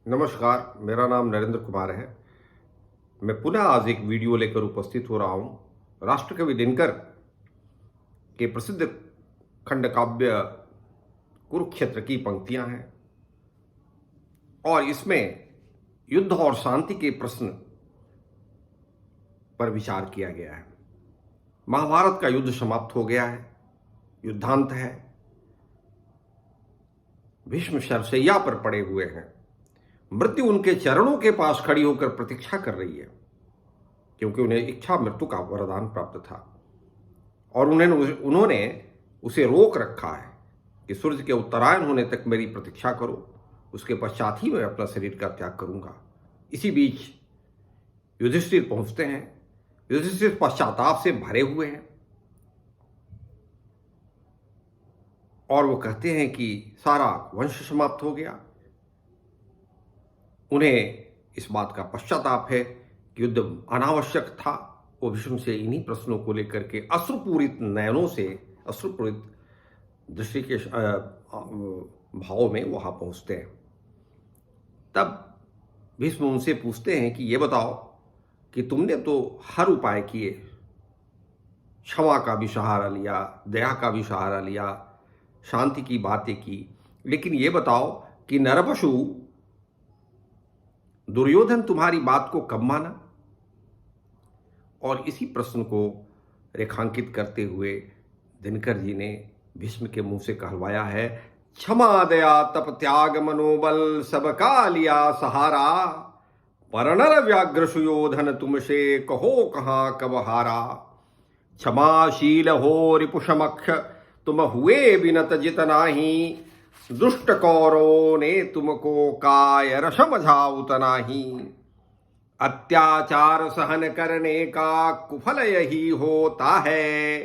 नमस्कार, मेरा नाम नरेंद्र कुमार है। मैं पुनः आज एक वीडियो लेकर उपस्थित हो रहा हूँ। राष्ट्रकवि दिनकर के प्रसिद्ध खंड काव्य कुरुक्षेत्र की पंक्तियां हैं और इसमें युद्ध और शांति के प्रश्न पर विचार किया गया है। महाभारत का युद्ध समाप्त हो गया है, युद्धांत है। भीष्म शरशैया पर पड़े हुए हैं। मृत्यु उनके चरणों के पास खड़ी होकर प्रतीक्षा कर रही है, क्योंकि उन्हें इच्छा मृत्यु का वरदान प्राप्त था और उन्होंने उसे रोक रखा है कि सूर्य के उत्तरायण होने तक मेरी प्रतीक्षा करो, उसके पश्चात ही मैं अपना शरीर का त्याग करूंगा। इसी बीच युधिष्ठिर पहुंचते हैं। युधिष्ठिर पश्चाताप से भरे हुए हैं और वो कहते हैं कि सारा वंश समाप्त हो गया। उन्हें इस बात का पश्चाताप है कि युद्ध अनावश्यक था। वो भीष्म से इन्हीं प्रश्नों को लेकर के अश्रुपूरित नयनों से, अश्रुपूरित दृष्टि के भाव में वहां पहुंचते हैं। तब भीष्म उनसे पूछते हैं कि ये बताओ कि तुमने तो हर उपाय किए, क्षमा का भी सहारा लिया, दया का भी सहारा लिया, शांति की बातें की, लेकिन ये बताओ कि नरपशु दुर्योधन तुम्हारी बात को कब माना? और इसी प्रश्न को रेखांकित करते हुए दिनकर जी ने भीष्म के मुंह से कहलवाया है, क्षमा दया तप त्याग मनोबल सबका लिया सहारा, परनर व्याघ्र सुयोधन तुमसे कहो कहां कब हारा। क्षमाशील हो रिपुषमक्ष तुम हुए बिनत जितना ही, दुष्ट कौरों ने तुमको कायर समझा उतना ही। अत्याचार सहन करने का कुफल यही होता है,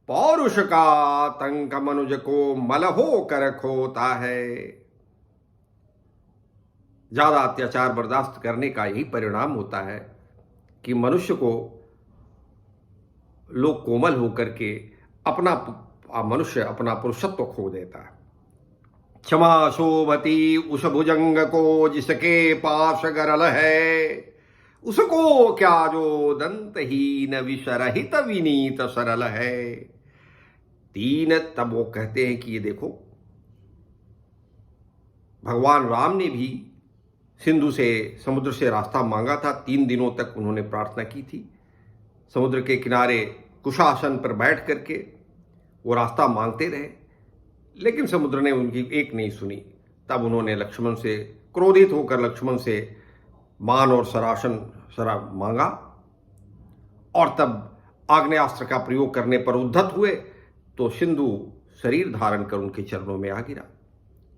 पौरुष का आतंक मनुज को मल हो कर खोता है। ज्यादा अत्याचार बर्दाश्त करने का यही परिणाम होता है कि मनुष्य को लोग कोमल होकर के मनुष्य अपना पुरुषत्व खो देता है। क्षमा शोभती उस भुजंग को जिसके पास गरल है, उसको क्या जो दंतहीन विषरहित विनीत सरल है। तब वो कहते हैं कि ये देखो, भगवान राम ने भी समुद्र से रास्ता मांगा था। 3 दिनों तक उन्होंने प्रार्थना की थी। समुद्र के किनारे कुशासन पर बैठ करके वो रास्ता मांगते रहे, लेकिन समुद्र ने उनकी एक नहीं सुनी। तब उन्होंने लक्ष्मण से, क्रोधित होकर लक्ष्मण से मान और सरा मांगा और तब आग्नेयास्त्र का प्रयोग करने पर उद्धत हुए तो सिंधु शरीर धारण कर उनके चरणों में आ गिरा।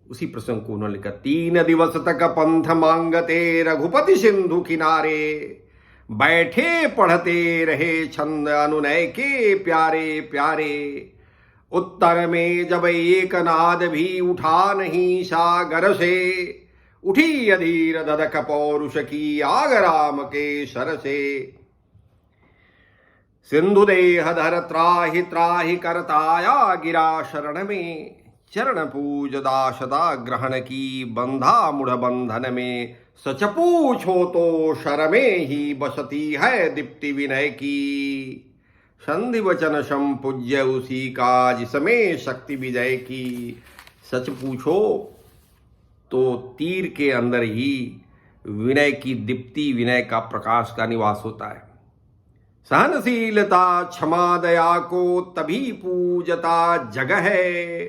उसी प्रसंग को उन्होंने कहा, 3 दिवस तक पंथ मांगते रघुपति सिंधु किनारे, बैठे पढ़ते रहे छंद अनुनय के प्यारे प्यारे। उत्तर में जब एक नाद भी उठा नहीं सागर से, उठी अधीर धधक पौरुष की आग राम के सर से। सिंधु देह धर त्राहि त्राहि करताया गिरा शरण में, चरण पूज दासदा ग्रहण की बंधा मुढ़ बंधन में। सच पूछो तो शर्मे ही बसती है दीप्ति विनय की, संधि वचन संपूज्य उसी का जिसमें शक्ति विजय की। सच पूछो तो तीर के अंदर ही विनय की दीप्ति, विनय का प्रकाश का निवास होता है। सहनशीलता क्षमा दया को तभी पूजता जग है,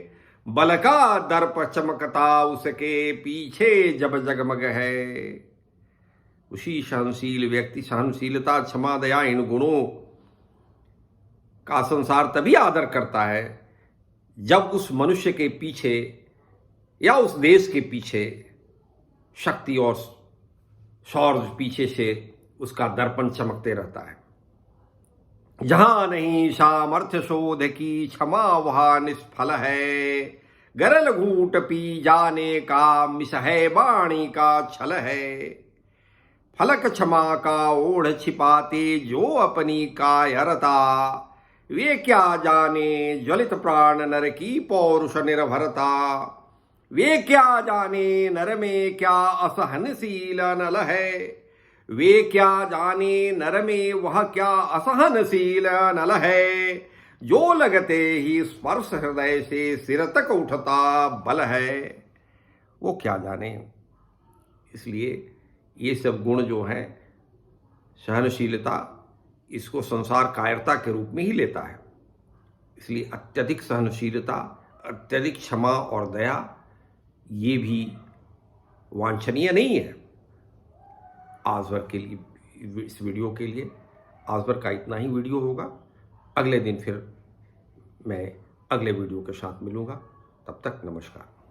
बल का दर्प चमकता उसके पीछे जब जगमग है। उसी सहनशील व्यक्ति, सहनशीलता क्षमा दया, इन गुणों का संसार तभी आदर करता है जब उस मनुष्य के पीछे या उस देश के पीछे शक्ति और शौर्य पीछे से उसका दर्पण चमकते रहता है। जहां नहीं सामर्थ्य शोध की क्षमा वहां निष्फल है, गरल घूट पी जाने का मिस है वाणी का छल है। फलक क्षमा का ओढ़ छिपाते जो अपनी कायरता, वे क्या जाने ज्वलित प्राण नर की पौरुष निर्भरता। वे क्या जाने नर में क्या असहनशील नल है, वे क्या जाने नर में वह क्या असहनशील नल है, जो लगते ही स्पर्श हृदय से सिर तक उठता बल है। वो क्या जाने। इसलिए ये सब गुण जो हैं, सहनशीलता, इसको संसार कायरता के रूप में ही लेता है। इसलिए अत्यधिक सहनशीलता, अत्यधिक क्षमा और दया ये भी वांछनीय नहीं है। आज भर के लिए, इस वीडियो के लिए आज भर का इतना ही वीडियो होगा। अगले दिन फिर मैं अगले वीडियो के साथ मिलूँगा। तब तक नमस्कार।